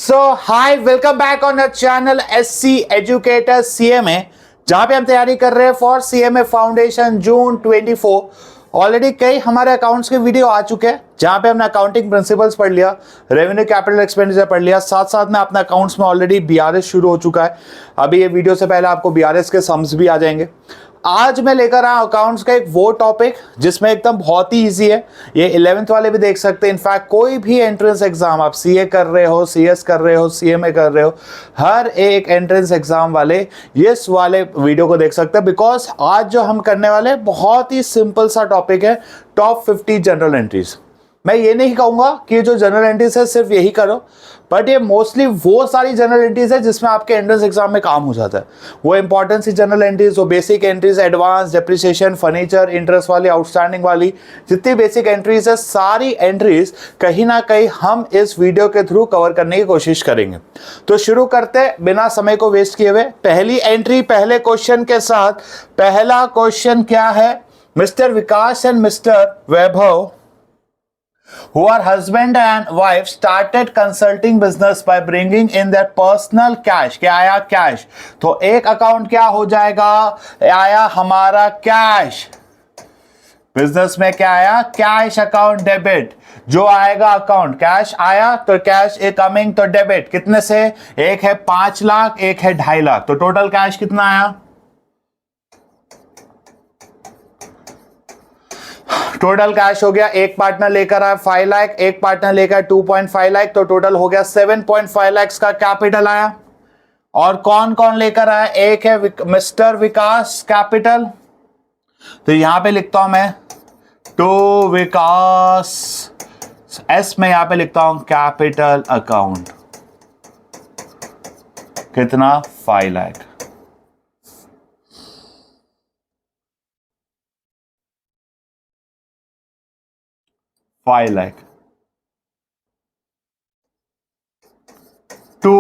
So hi, welcome back on the channel SC educator CMA, जहां पे हम तैयारी कर रहे हैं for CMA foundation June 24। Already कई हमारे अकाउंट्स के वीडियो आ चुके हैं जहां पे हमने अकाउंटिंग प्रिंसिपल्स पढ़ लिया, रेवेन्यू कैपिटल एक्सपेंडिचर पढ़ लिया, साथ साथ में अपने अकाउंट्स में ऑलरेडी बीआरएस शुरू हो चुका है। अभी ये वीडियो से पहले आपको बीआरएस के सम्स भी आ जाएंगे। आज मैं लेकर आया अकाउंट्स का एक वो टॉपिक जिसमें एकदम बहुत ही इजी है। ये 11th वाले भी देख सकते हैं। इनफैक्ट कोई भी एंट्रेंस एग्जाम, आप सीए कर रहे हो, सीएस कर रहे हो, सीएमए कर रहे हो, हर एक एंट्रेंस एग्जाम वाले ये वाले वीडियो को देख सकते हैं। बिकॉज आज जो हम करने वाले बहुत ही सिंपल सा टॉपिक है, टॉप 50 जनरल एंट्रीज। मैं ये नहीं कहूंगा कि जो जनरल एंट्रीज है सिर्फ यही करो, बट ये मोस्टली वो सारी जनरल एंट्रीज है जिसमें आपके एंट्रेंस एग्जाम में काम हो जाता है। वो इंपॉर्टेंट सी जनरल एंट्रीज, वो basic entries, advance, depreciation, furniture, interest वाली, आउटस्टैंडिंग वाली जितनी बेसिक एंट्रीज है, सारी एंट्रीज कहीं ना कहीं हम इस वीडियो के थ्रू कवर करने की कोशिश करेंगे। तो शुरू करते बिना समय को वेस्ट किए हुए पहली एंट्री पहले क्वेश्चन के साथ। पहला क्वेश्चन क्या है? Mister Vikas and mister Vaibhav, who are husband and wife, started consulting business by bringing in their personal cash। क्या आया? कैश। तो एक अकाउंट क्या हो जाएगा? आया हमारा कैश। बिजनेस में क्या आया? Cash account debit. जो आएगा अकाउंट कैश आया तो कैश ए कमिंग तो डेबिट। कितने से? एक है 5 लाख, एक है 2.5 लाख। तो टोटल कैश कितना आया? टोटल कैश हो गया, एक पार्टनर लेकर आया 5 लाख, एक पार्टनर लेकर 2.5 लाख, तो टोटल हो गया 7.5 लाख का कैपिटल आया। और कौन कौन लेकर आया? एक है मिस्टर विकास कैपिटल, तो यहां पे लिखता हूं मैं टू विकास, एस में यहां पे लिखता हूं कैपिटल अकाउंट। कितना? 5 लाख। To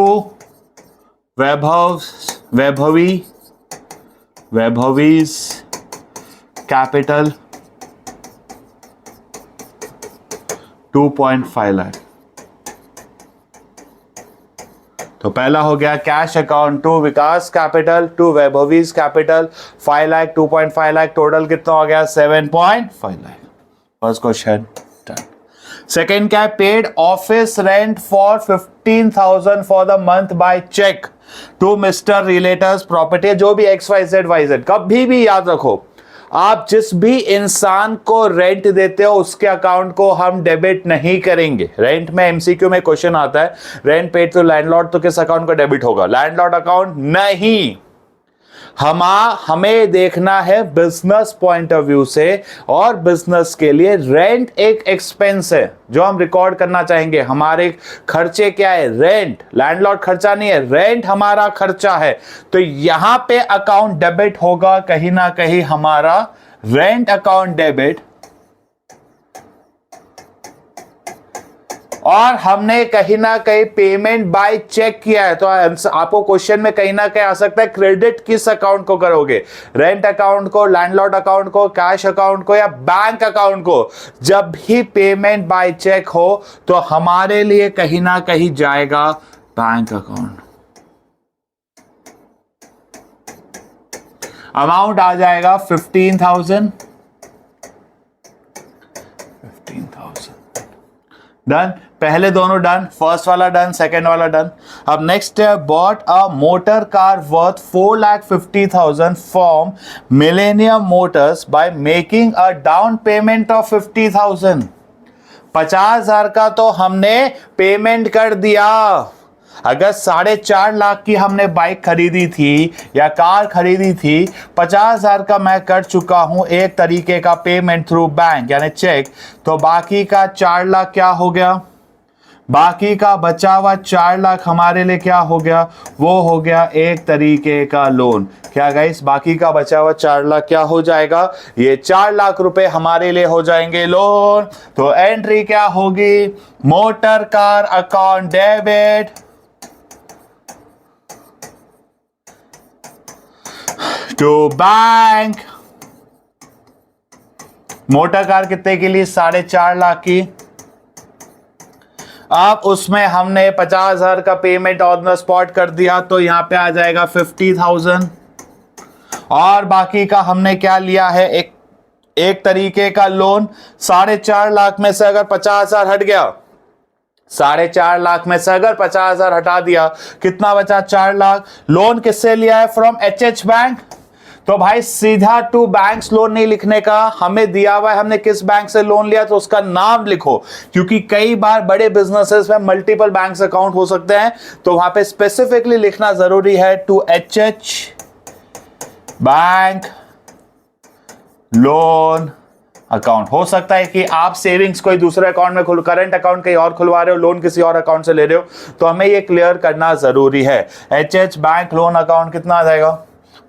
Vaibhavi's capital 2.5 lakh. तो पहला हो गया cash account to Vikas capital, to Vaibhavi's capital 5 lakh, 2.5 lakh, total कितना हो गया? 7.5 lakh. First question done. Second क्या है? Paid office rent for 15,000 for the month by cheque to mister realtors property. जो भी XYZ कभी भी याद रखो, आप जिस भी इंसान को रेंट देते हो उसके अकाउंट को हम डेबिट नहीं करेंगे। रेंट में एमसीक्यू में क्वेश्चन आता है, रेंट पेड टू लैंडलॉर्ड, तो किस अकाउंट को डेबिट होगा? लैंडलॉर्ड अकाउंट नहीं। हमें देखना है बिजनेस पॉइंट ऑफ व्यू से, और बिजनेस के लिए रेंट एक एक्सपेंस है जो हम रिकॉर्ड करना चाहेंगे। हमारे खर्चे क्या है? रेंट। लैंडलॉर्ड खर्चा नहीं है, रेंट हमारा खर्चा है। तो यहां पे अकाउंट डेबिट होगा कहीं ना कहीं हमारा रेंट अकाउंट डेबिट। और हमने कहीं ना कहीं पेमेंट बाय चेक किया है, तो आपको क्वेश्चन में कहीं ना कहीं आ सकता है क्रेडिट किस अकाउंट को करोगे? रेंट अकाउंट को, लैंडलॉर्ड अकाउंट को, कैश अकाउंट को, या बैंक अकाउंट को? जब भी पेमेंट बाय चेक हो तो हमारे लिए कहीं ना कहीं जाएगा बैंक अकाउंट। अमाउंट आ जाएगा 15,000। डन। पहले दोनों डन, फर्स्ट वाला डन, सेकेंड वाला डन। अब नेक्स्ट है bought a motor car worth 4,50,000 from millennium Motors by making a down payment of 50,000। 50,000 का तो हमने पेमेंट कर दिया। अगर 4.5 लाख की हमने बाइक खरीदी थी या कार खरीदी थी, 50,000 का मैं कर चुका हूं एक तरीके का पेमेंट थ्रू बैंक यानी चेक। तो बाकी का 4 लाख क्या हो गया? बाकी का बचा हुआ 4 लाख हमारे लिए क्या हो गया? वो हो गया एक तरीके का लोन। क्या गाइस? बाकी का बचा हुआ 4 लाख क्या हो जाएगा? ये 4 लाख रुपए हमारे लिए हो जाएंगे लोन। तो एंट्री क्या होगी? Motor car account debit to bank. Motor car कितने के लिए? 4.5 लाख की। अब उसमें हमने 50,000 का पेमेंट ऑन द स्पॉट कर दिया, तो यहाँ पे आ जाएगा 50,000। और बाकी का हमने क्या लिया है, एक तरीके का लोन। 4.5 लाख में से अगर 50,000 हट गया, 4.5 लाख में से अगर 50,000 हटा दिया, कितना बचा, 4 लाख। लोन किससे लिया है, फ्रॉम एचएच बैंक। तो भाई सीधा टू बैंक्स लोन नहीं लिखने का, हमें दिया हुआ है हमने किस बैंक से लोन लिया, तो उसका नाम लिखो, क्योंकि कई बार बड़े बिजनेसेस में मल्टीपल बैंक्स अकाउंट हो सकते हैं, तो वहां पे स्पेसिफिकली लिखना जरूरी है, to HH bank loan account. हो सकता है कि आप सेविंग्स कोई दूसरे अकाउंट में करंट अकाउंट कहीं और खुलवा रहे हो, लोन किसी और अकाउंट से ले रहे हो, तो हमें ये क्लियर करना जरूरी है। एचएच बैंक लोन अकाउंट कितना आ जाएगा,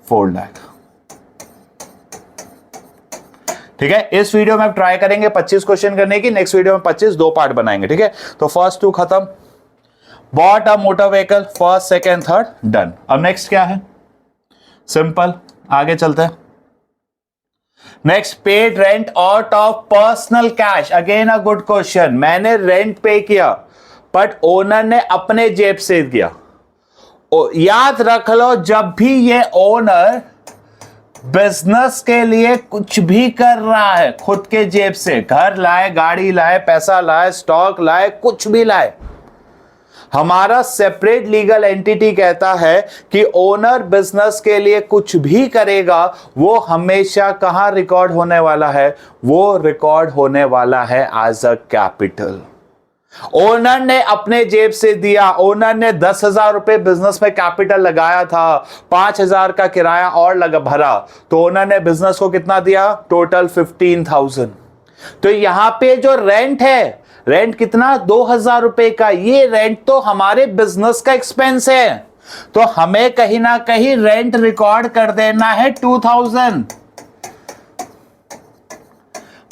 4 लाख। ठीक है, इस वीडियो में आप ट्राई करेंगे 25 क्वेश्चन करने की, नेक्स्ट वीडियो में 25 2 पार्ट बनाएंगे। ठीक है, तो फर्स्ट 2 खत्म। Bought a motor vehicle, first second third done. अब नेक्स्ट क्या है, सिंपल, आगे चलते हैं। Next, paid rent out of personal cash. Again a good question. मैंने रेंट पे किया बट ओनर ने अपने जेब से दिया। याद रख लो, जब भी ये ओनर बिजनेस के लिए कुछ भी कर रहा है, खुद के जेब से, घर लाए, गाड़ी लाए, पैसा लाए, स्टॉक लाए, कुछ भी लाए, हमारा सेपरेट लीगल एंटिटी कहता है कि ओनर बिजनेस के लिए कुछ भी करेगा, वो हमेशा कहां रिकॉर्ड होने वाला है, वो रिकॉर्ड होने वाला है एज अ कैपिटल। ओनर ने अपने जेब से दिया, ओनर ने 10,000 रुपए बिजनेस में कैपिटल लगाया था, 5,000 का किराया और भरा, तो ओनर ने बिजनेस को कितना दिया, टोटल 15,000। तो यहां पे जो रेंट है, रेंट कितना, 2,000 रुपए का, ये रेंट तो हमारे बिजनेस का एक्सपेंस है, तो हमें कहीं ना कहीं रेंट रिकॉर्ड कर देना है 2,000।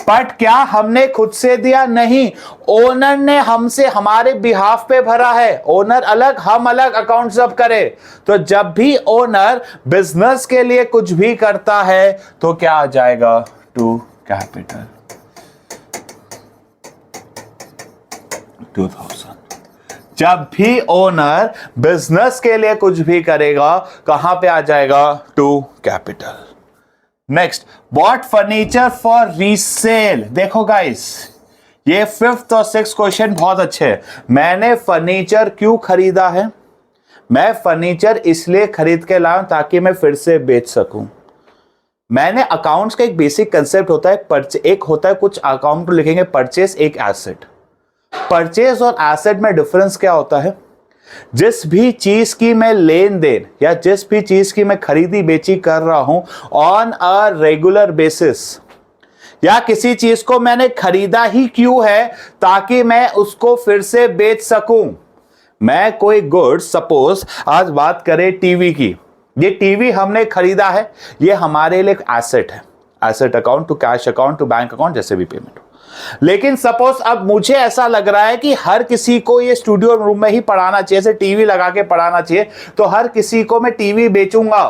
बट क्या हमने खुद से दिया, नहीं, ओनर ने हमसे हमारे बिहाफ पे भरा है। ओनर अलग, हम अलग अकाउंट जब करें, तो जब भी ओनर बिजनेस के लिए कुछ भी करता है तो क्या आ जाएगा, टू कैपिटल 2,000। जब भी ओनर बिजनेस के लिए कुछ भी करेगा, कहां पे आ जाएगा, to capital. Next, bought furniture for resale. देखो गाइस, ये 5th और 6th क्वेश्चन बहुत अच्छे हैं। मैंने फर्नीचर क्यों खरीदा है, मैं फर्नीचर इसलिए खरीद के लाऊं ताकि मैं फिर से बेच सकूं। मैंने अकाउंट्स का एक बेसिक कंसेप्ट होता है, एक होता है, कुछ अकाउंट लिखेंगे परचेस, एक एसेट। परचेस और एसेट में डिफरेंस क्या होता है, जिस भी चीज की मैं लेन देन या जिस भी चीज की मैं खरीदी बेची कर रहा हूं ऑन अ रेगुलर बेसिस, या किसी चीज को मैंने खरीदा ही क्यों है, ताकि मैं उसको फिर से बेच सकूं। मैं कोई गुड्स, सपोज आज बात करें टीवी की, ये टीवी हमने खरीदा है, ये हमारे लिए एसेट है, asset account to cash account to bank account, जैसे भी पेमेंट हो। लेकिन सपोज अब मुझे ऐसा लग रहा है कि हर किसी को ये स्टूडियो रूम में ही पढ़ाना चाहिए, जैसे टीवी लगा के पढ़ाना चाहिए, तो हर किसी को मैं टीवी बेचूंगा।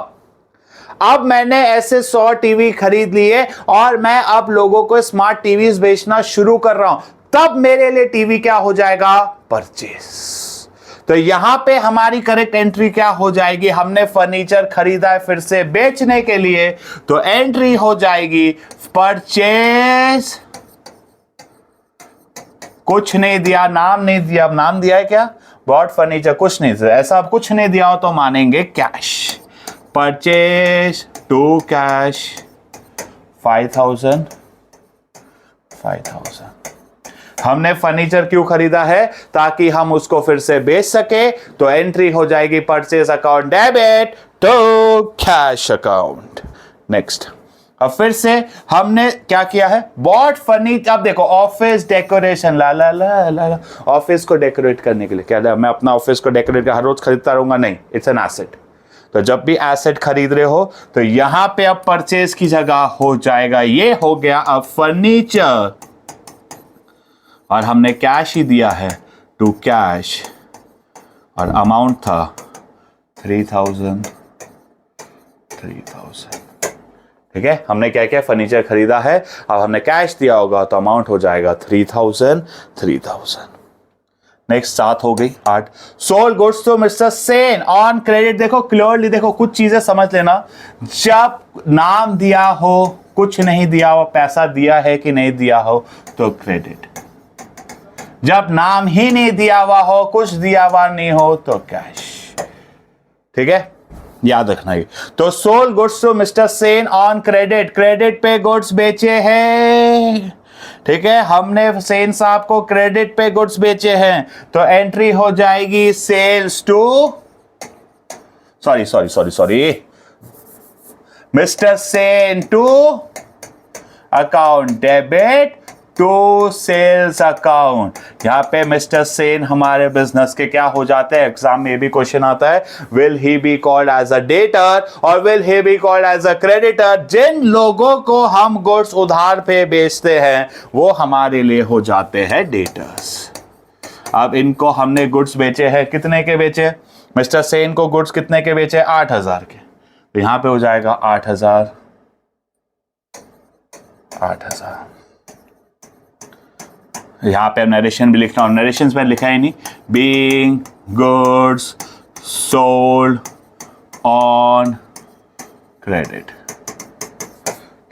अब मैंने ऐसे 100 टीवी खरीद लिए और मैं अब लोगों को स्मार्ट टीवीज बेचना शुरू कर रहा हूं, तब मेरे लिए टीवी क्या हो जाएगा, परचेस। तो यहां पे हमारी करेक्ट एंट्री क्या हो जाएगी, हमने फर्नीचर खरीदा है फिर से बेचने के लिए, तो एंट्री हो जाएगी परचेस। कुछ नहीं दिया, नाम नहीं दिया, अब नाम दिया है क्या, बॉट फर्नीचर, कुछ नहीं दिया, ऐसा अब कुछ नहीं दिया हो तो मानेंगे कैश। Purchase to cash 5,000। हमने फर्नीचर क्यों खरीदा है, ताकि हम उसको फिर से बेच सके, तो एंट्री हो जाएगी purchase account debit to cash account. Next, अब फिर से हमने क्या किया है, बॉट फर्नीचर। अब देखो, ऑफिस डेकोरेशन, ला ला ला ला ला, ऑफिस को डेकोरेट करने के लिए क्या, मैं अपना ऑफिस को डेकोरेट हर रोज खरीदता रहूंगा, नहीं, इट्स एन एसेट। तो जब भी एसेट खरीद रहे हो तो यहां पे अब परचेज की जगह हो जाएगा, ये हो गया अब फर्नीचर, और हमने कैश ही दिया है, टू कैश, और अमाउंट था 3,000। ठीक है, हमने क्या क्या फर्नीचर खरीदा है, अब हमने कैश दिया होगा तो अमाउंट हो जाएगा 3,000। नेक्स्ट 7 हो गई, 8। Sold goods to mister Sen on credit. देखो क्लियरली, देखो कुछ चीजें समझ लेना। जब नाम दिया हो, कुछ नहीं दिया हो, पैसा दिया है कि नहीं दिया हो, तो क्रेडिट। जब नाम ही नहीं दिया हुआ हो, कुछ दिया हुआ नहीं हो, तो कैश। ठीक है, याद रखना ये। तो sold goods to mister Sen on credit, credit पे गुड्स बेचे हैं। ठीक है, हमने सेन साहब को क्रेडिट पे गुड्स बेचे हैं, तो एंट्री हो जाएगी sales to, sorry, mister Sen to account debit to sales account. यहां पे मिस्टर सेन हमारे बिजनेस के क्या हो जाते हैं, एग्जाम में भी क्वेश्चन आता है, will he be called as a debtor और will he be called as a creditor. जिन लोगों को हम गुड्स उधार पे बेचते हैं वो हमारे लिए हो जाते हैं डेटर्स। अब इनको हमने गुड्स बेचे हैं, कितने के बेचे, मिस्टर सेन को गुड्स कितने के बेचे, 8000 के, तो यहां पे हो जाएगा 8000। यहां पे नरेशन भी लिखना, और नरेशन में लिखा ही नहीं, being goods sold on credit.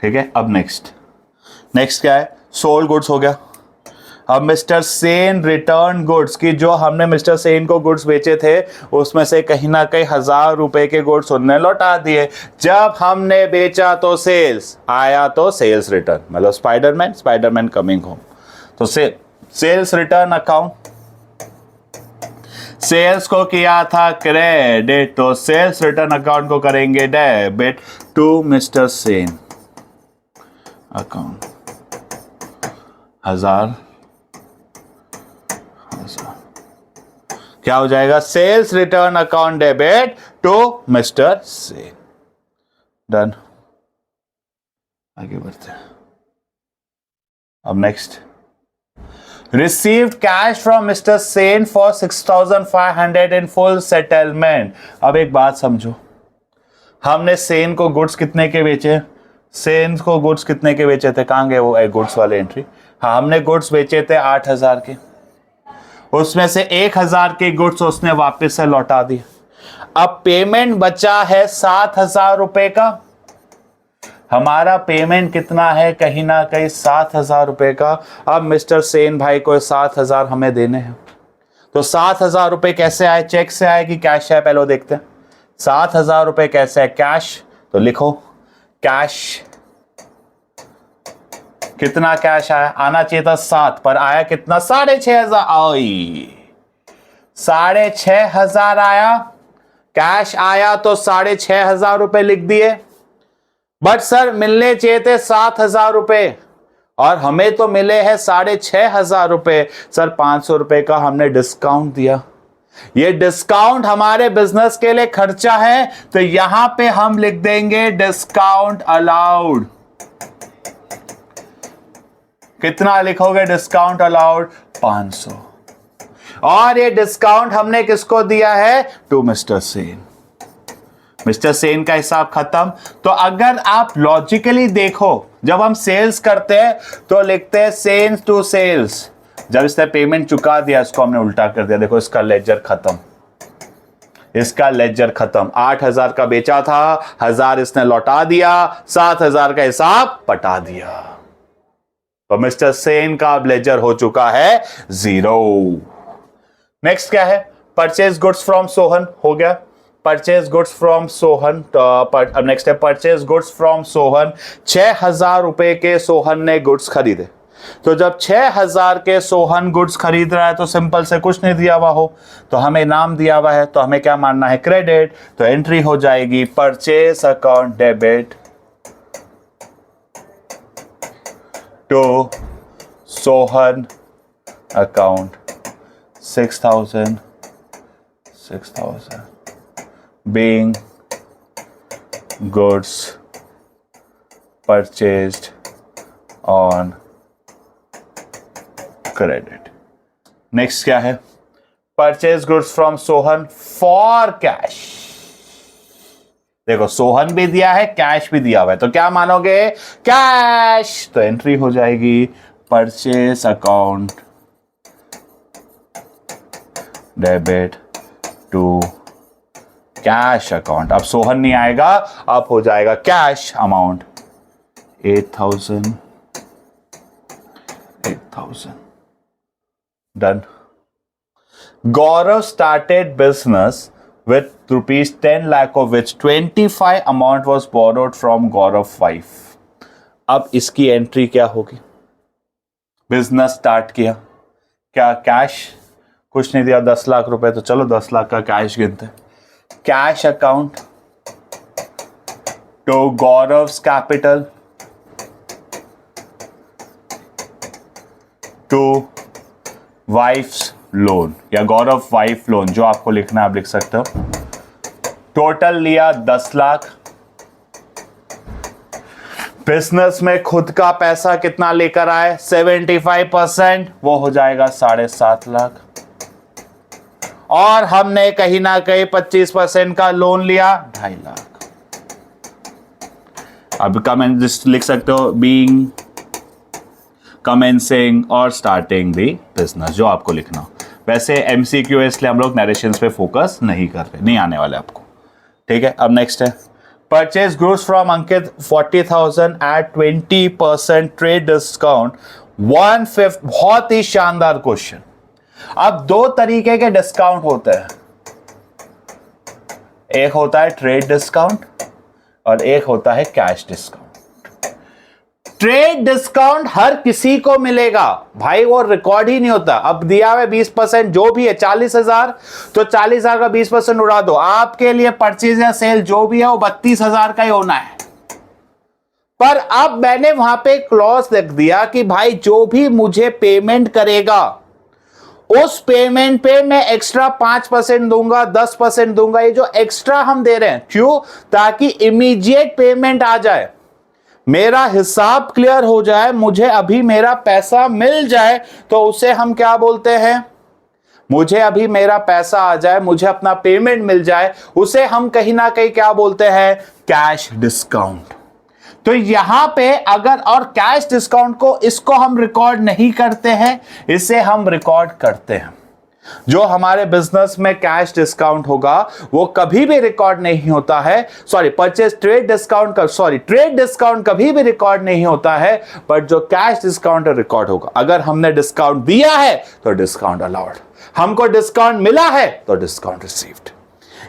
ठीक है, अब नेक्स्ट क्या है, सोल्ड गुड्स हो गया। अब मिस्टर सेन रिटर्न गुड्स की, जो हमने मिस्टर सेन को गुड्स बेचे थे उसमें से कहीं ना कहीं 1000 रुपए के गुड्स उन्होंने लौटा दिए। जब हमने बेचा तो सेल्स आया, तो सेल्स रिटर्न, मतलब स्पाइडरमैन कमिंग होम, तो सेल्स रिटर्न अकाउंट। सेल्स को किया था क्रेडिट, तो सेल्स रिटर्न अकाउंट को करेंगे debit to mister Sen account. 1000 क्या हो जाएगा, sales return account debit to mister Sen. Done, आगे बढ़ते हैं। अब next, received cash from mister Sen for 6500 in full settlement. अब एक बात समझो, हमने सेन को गुड्स कितने के बेचे, सेन को गुड्स कितने के बेचे थे, कहां गए वो गुड्स वाले एंट्री। हाँ, हमने गुड्स बेचे थे 8000 के, उसमें से 1000 के गुड्स उसने वापस से लौटा दिए। अब पेमेंट बचा है 7000 रुपए का। हमारा पेमेंट कितना है, कहीं ना कहीं 7000 रुपए का। अब मिस्टर सेन भाई को 7000 हमें देने हैं, तो 7000 रुपए कैसे आए, चेक से आए कि कैश से आए, पहले देखते हैं। 7000 रुपए कैसे है, कैश, तो लिखो कैश। कितना कैश आया, आना चाहिए था 7, पर आया कितना, 6500। 6500 आया, कैश आया तो 6500 रुपए लिख दिए। बट सर मिलने चाहिए थे 7000 रुपए और हमें तो मिले हैं 6500 रुपए। सर 500 रुपए का हमने डिस्काउंट दिया, ये डिस्काउंट हमारे बिजनेस के लिए खर्चा है, तो यहां पे हम लिख देंगे डिस्काउंट अलाउड। कितना लिखोगे डिस्काउंट अलाउड, 500। और ये डिस्काउंट हमने किसको दिया है, to mister Sen. Mister Sen का हिसाब खत्म। तो अगर आप लॉजिकली देखो, जब हम सेल्स करते हैं तो लिखते हैं सेल्स टू सेल्स। जब इसने पेमेंट चुका दिया, इसको हमने उल्टा कर दिया, देखो इसका लेजर खत्म, इसका लेजर खत्म। 8000 का बेचा था, 1000 इसने लौटा दिया, 7000 का हिसाब पटा दिया, तो मिस्टर सेन का लेजर हो चुका है 0। नेक्स्ट क्या है, परचेज गुड्स फ्रॉम सोहन हो गया, परचेज गुड्स फ्रॉम सोहन। अब नेक्स्ट है परचेज गुड्स फ्रॉम सोहन। 6000 रुपए के सोहन ने गुड्स खरीदे, तो जब 6000 के सोहन गुड्स खरीद रहा है तो सिंपल से कुछ नहीं दिया हुआ हो, तो हमें नाम दिया हुआ है, तो हमें क्या मानना है, क्रेडिट। तो एंट्री हो जाएगी purchase account debit to Sohan account 6000 being goods purchased on credit। Next क्या है, purchase goods from Sohan for cash. देखो सोहन भी दिया है, कैश भी दिया हुआ है, तो क्या मानोगे, कैश। तो एंट्री हो जाएगी purchase account debit to cash account. अब सोहन नहीं आएगा, अब हो जाएगा cash amount 8,000 done. Gaurav started business with rupees 10 lakh of which 25 amount was borrowed from Gaurav 5। अब इसकी एंट्री क्या होगी? बिजनेस स्टार्ट किया, क्या कैश कुछ नहीं दिया, 10 लाख रुपए, तो चलो 10 लाख का कैश गिनते हैं। Cash account to Gaurav's capital to wife's loan या गौरव वाइफ लोन, जो आपको लिखना है आप लिख सकते हो। टोटल लिया 10 लाख। बिजनेस में खुद का पैसा कितना लेकर आए? 75%, वो हो जाएगा 7.5 लाख। और हमने कहीं ना कहीं 25% का लोन लिया, 2.5 लाख। अब कमेंट लिख सकते हो, बीइंग, कमेंसिंग और स्टार्टिंग दी बिजनेस, जो आपको लिखना हो। वैसे एमसीक्यू इसलिए हम लोग नरेशंस पे फोकस नहीं कर रहे, नहीं आने वाले आपको, ठीक है। अब नेक्स्ट है purchase goods from Ankit 40,000 at 20% trade discount 1/5। बहुत ही शानदार क्वेश्चन। अब दो तरीके के डिस्काउंट होते हैं, एक होता है ट्रेड डिस्काउंट और एक होता है कैश डिस्काउंट। ट्रेड डिस्काउंट हर किसी को मिलेगा भाई, वो रिकॉर्ड ही नहीं होता। अब दिया हुआ 20%, जो भी है 40,000, तो 40,000 का 20% उड़ा दो, आपके लिए परचेज या सेल जो भी है वो 32,000 का ही होना है। पर अब मैंने वहां पे क्लॉज लिख दिया कि भाई जो भी मुझे पेमेंट करेगा उस पेमेंट पे मैं एक्स्ट्रा 5% दूंगा, 10% दूंगा। ये जो एक्स्ट्रा हम दे रहे हैं क्यों? ताकि इमीडिएट पेमेंट आ जाए, मेरा हिसाब क्लियर हो जाए, मुझे अभी मेरा पैसा मिल जाए, तो उसे हम क्या बोलते हैं? मुझे अभी मेरा पैसा आ जाए, मुझे अपना पेमेंट मिल जाए, उसे हम कहीं ना कहीं क्या बोलते हैं? Cash discount. तो यहां पे अगर, और कैश डिस्काउंट को, इसको हम रिकॉर्ड नहीं करते हैं, इसे हम रिकॉर्ड करते हैं। जो हमारे बिजनेस में कैश डिस्काउंट होगा वो कभी भी रिकॉर्ड नहीं होता है। सॉरी, परचेज ट्रेड डिस्काउंट का, सॉरी, ट्रेड डिस्काउंट कभी भी रिकॉर्ड नहीं होता है, बट जो कैश डिस्काउंट रिकॉर्ड होगा। अगर हमने डिस्काउंट दिया है तो डिस्काउंट अलाउड, हमको डिस्काउंट मिला है तो डिस्काउंट रिसीव्ड।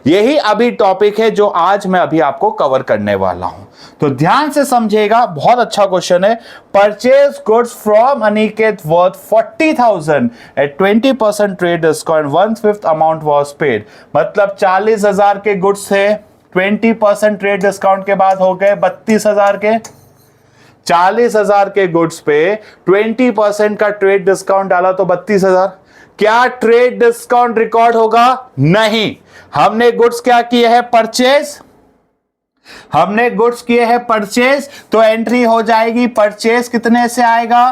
यही अभी टॉपिक है जो आज मैं अभी आपको कवर करने वाला हूं, तो ध्यान से समझिएगा। बहुत अच्छा क्वेश्चन है। Purchase goods from Aniket worth 40,000 at 20% trade discount 1/5 amount was paid. मतलब 40,000 के गुड्स थे, 20% ट्रेड डिस्काउंट के बाद हो गए 32,000 के। 40,000 के गुड्स पे 20% का ट्रेड डिस्काउंट डाला तो 32,000। क्या ट्रेड डिस्काउंट रिकॉर्ड होगा? नहीं। हमने गुड्स क्या किए हैं? परचेज। हमने गुड्स किए हैं परचेज, तो एंट्री हो जाएगी परचेज कितने से आएगा?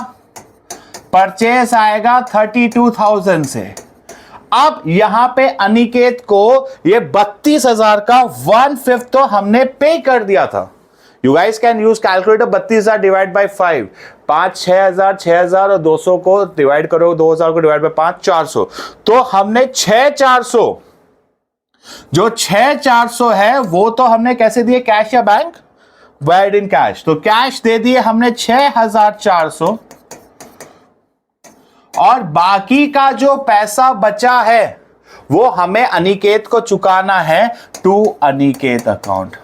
परचेज आएगा 32,000 से। अब यहां पे अनिकेत को ये 32,000 का 1/5 तो हमने पे कर दिया था। You guys can use calculator. 32,000 divide by 5, 5 6,000, 6,000 और 200 को डिवाइड करो, 2,000 को डिवाइड बाई 5, 400। तो हमने 6,400, जो 6,400 है वो तो हमने कैसे दिए? कैश या बैंक? Wide in cash. तो कैश दे दिए हमने 6,400, और बाकी का जो पैसा बचा है वो हमें अनिकेत को चुकाना है टू अनिकेत अकाउंट।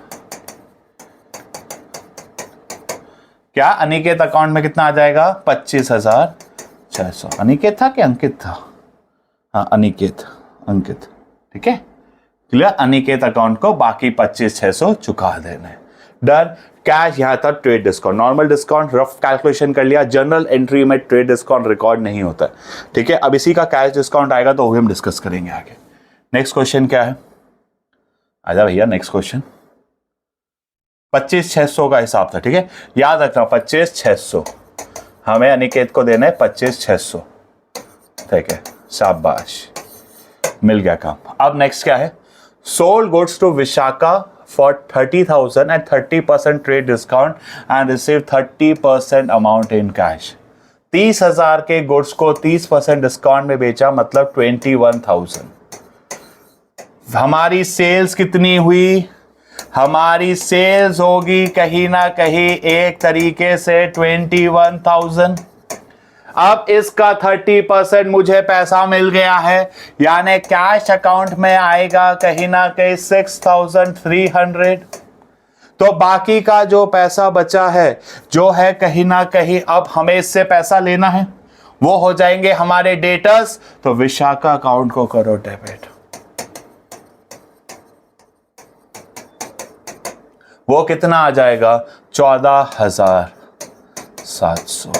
क्या अनिकेत अकाउंट में कितना आ जाएगा? 25,600। अनिकेत था कि अंकित था? हाँ, अनिकेत, अंकित, ठीक है, क्लियर। अनिकेत अकाउंट को बाकी 25,600 चुका देना है। डन। कैश यहां था trade discount. Normal discount rough calculation कर लिया, जनरल एंट्री में ट्रेड डिस्काउंट रिकॉर्ड नहीं होता है, ठीक है। अब इसी का कैश डिस्काउंट आएगा तो हम डिस्कस करेंगे आगे। नेक्स्ट क्वेश्चन क्या है? आजा भैया, नेक्स्ट क्वेश्चन। 25,600 का हिसाब था, ठीक है, याद रखना। 25,600 हमें अनिकेत को देना है, 25,600, ठीक है, शाबाश, मिल गया काम। अब नेक्स्ट क्या है? Sold goods to Vishakha for 30,000 at 30% trade discount and receive 30% amount in cash. 30,000 के गुड्स को 30% डिस्काउंट में बेचा, मतलब 21,000। हमारी सेल्स कितनी हुई? हमारी सेल्स होगी कहीं ना कहीं एक तरीके से 21,000। अब इसका 30% मुझे पैसा मिल गया है, यानी कैश अकाउंट में आएगा कहीं ना कहीं 6,300। तो बाकी का जो पैसा बचा है, जो है कहीं ना कहीं अब हमें इससे पैसा लेना है, वो हो जाएंगे हमारे डेटर्स। तो विशाखा अकाउंट को करो डेबिट। वो कितना आ जाएगा? 14,700।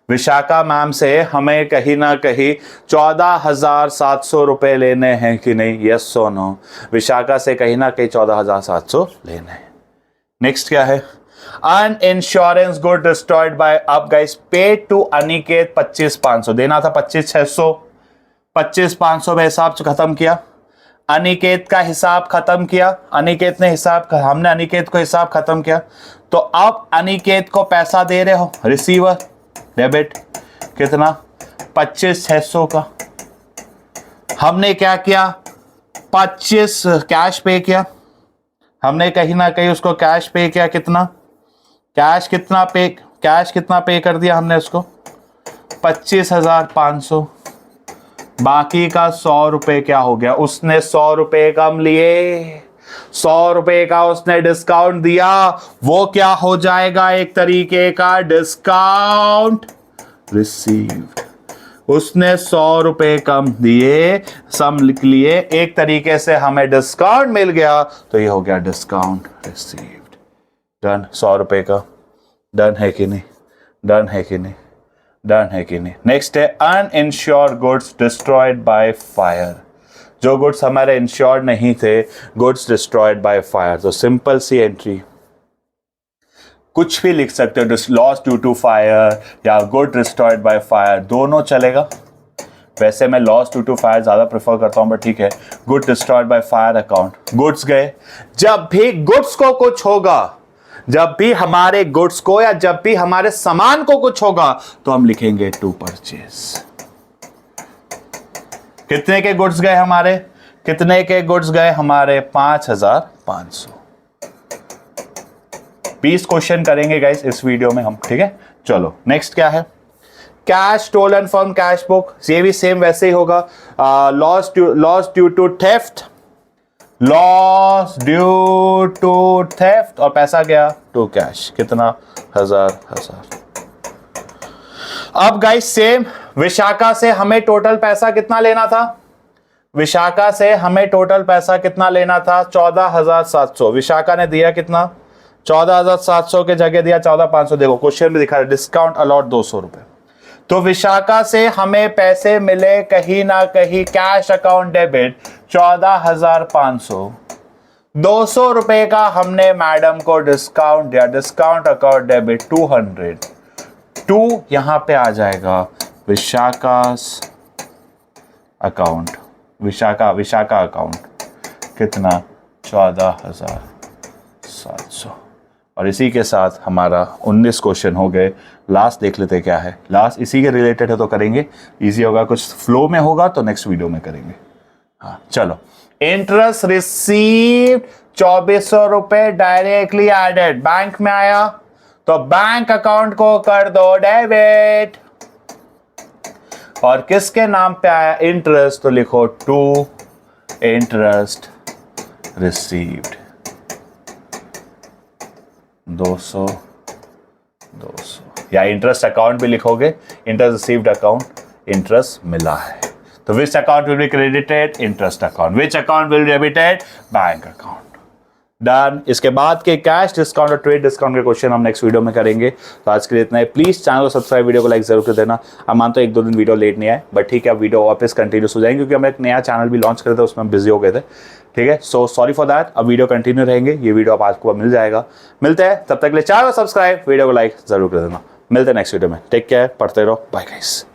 विशाखा मैम से हमें कहीं ना कहीं 14,700 रुपए लेने हैं कि नहीं? Yes so no? विशाखा से कहीं ना कहीं 14,700 लेने हैं। नेक्स्ट क्या है? अन इंश्योरेंस गुड डिस्ट्रॉयड बाय, अब गाइस पेड टू अनिकेत 25,500 देना था, 25,600, 25,500 में हिसाब खत्म किया। अनिकेत का हिसाब खत्म किया, अनिकेत ने हमने अनिकेत को हिसाब खत्म किया। तो अब अनिकेत को पैसा दे रहे हो, रिसीवर डेबिट, कितना? 25,600 का। हमने क्या किया? 25 कैश पे किया, हमने कहीं ना कहीं उसको कैश पे किया। कितना कैश कितना पे कर दिया हमने उसको? 25,500। बाकी का 100 रुपए क्या हो गया? उसने 100 रुपए कम लिए, 100 रुपए का उसने डिस्काउंट दिया। वो क्या हो जाएगा? एक तरीके का डिस्काउंट रिसीव्ड। उसने 100 रुपए कम दिए, सम लिख लिए, एक तरीके से हमें डिस्काउंट मिल गया, तो ये हो गया डिस्काउंट रिसीव्ड। डन। 100 रुपए का डन है कि नहीं? डन है कि नहीं? डन है कि नहीं? नेक्स्ट है uninsured goods destroyed by fire. जो गुड्स हमारे इंश्योर्ड नहीं थे, गुड्स डिस्ट्रॉयड बाय फायर। तो सिंपल सी एंट्री, कुछ भी लिख सकते हो, लॉस ड्यू टू फायर या गुड डिस्ट्रॉयड बाय फायर, दोनों चलेगा। वैसे मैं लॉस ड्यू टू फायर ज्यादा प्रेफर करता हूं, बट ठीक है। Good destroyed by fire account, goods गए। जब भी गुड्स को कुछ होगा, जब भी हमारे गुड्स को या जब भी हमारे सामान को कुछ होगा, तो हम लिखेंगे टू परचेज। कितने के गुड्स गए हमारे? कितने के गुड्स गए हमारे? 5,500। 20 क्वेश्चन करेंगे गाइस इस वीडियो में हम, ठीक है। चलो नेक्स्ट क्या है? Cash stolen from cash book, ये भी सेम वैसे ही होगा। Loss due to theft, loss due to theft, और पैसा गया टू कैश। कितना? 1,000। अब गाइस सेम, विशाखा से हमें टोटल पैसा कितना लेना था? विशाखा से हमें टोटल पैसा कितना लेना था? 14,700। विशाखा ने दिया कितना? 14,700 के जगह दिया 14,500। देखो क्वेश्चन में दिखा रहा है डिस्काउंट अलॉट 200 रुपए। तो विशाखा से हमें पैसे मिले कहीं ना कहीं कैश अकाउंट डेबिट 14,500। 200 रुपए का हमने मैडम को डिस्काउंट दिया, डिस्काउंट अकाउंट डेबिट 200। 2 यहां पे आ जाएगा विशाखा अकाउंट, विशाखा अकाउंट कितना? 14,700। और इसी के साथ हमारा 19 क्वेश्चन हो गए। लास्ट देख लेते क्या है। लास्ट इसी के रिलेटेड है तो करेंगे, इजी होगा, कुछ फ्लो में होगा तो नेक्स्ट वीडियो में करेंगे। हाँ चलो, इंटरेस्ट रिसीव्ड 2,400 रुपए डायरेक्टली एडेड, बैंक में आया तो बैंक अकाउंट को कर दो डेबिट। और किसके नाम पे आया इंटरेस्ट? तो लिखो टू इंटरेस्ट रिसीव्ड 200 या इंटरेस्ट अकाउंट भी लिखोगे, इंटरेस्ट रिसीव्ड अकाउंट, इंटरेस्ट मिला है। तो which account will be credited? Interest account. Which account will debited? Bank account. Done. इसके बाद के कैश डिस्काउंट और ट्रेड डिस्काउंट के क्वेश्चन हम नेक्स्ट वीडियो में करेंगे। तो आज के लिए इतना है। प्लीज चैनल को सब्सक्राइब, वीडियो को लाइक जरूर कर देना। अब मानते हो 1-2 दिन वीडियो लेट नहीं आए, बट ठीक है, वीडियो वापस कंटिन्यूस हो जाएंगे क्योंकि हम एक नया चैनल भी लॉन्च करे थे, उसमें हम बिजी हो गए थे, ठीक है। So sorry for that. अब वीडियो कंटिन्यू रहेंगे, ये वीडियो आपको मिल जाएगा। मिलते हैं, तब तक के लिए चैनल को सब्सक्राइब, वीडियो को लाइक जरूर कर देना। मिलते हैं नेक्स्ट वीडियो में। टेक केयर, पढ़ते रहो, बाय गाइस।